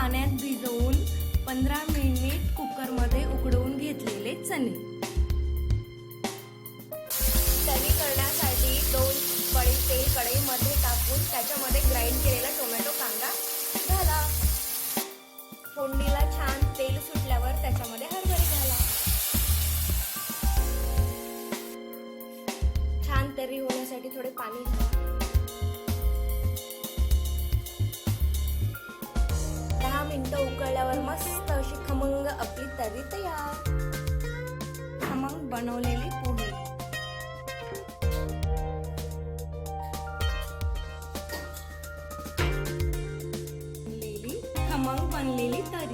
पाण्यात भिजवून 15 मिनिट कुकरमध्ये उकडवून घेतलेले चणे. तर्री करण्यासाठी 2 पळी तेल कढईमध्ये टाकून त्याच्यामध्ये ग्राइंड केलेला टोमॅटो कांदा घाला. फोडणीला छान तेल सुटल्यावर त्याच्यामध्ये हरभरे घाला. छान तर्री होण्यासाठी थोडे पाणी घाला. 10 मिनिटं उकळल्यावर मस्त अशी खमंग आपली तर्री तयार. खमंग बनवलेली पोहे. खमंग बनलेली तर्री.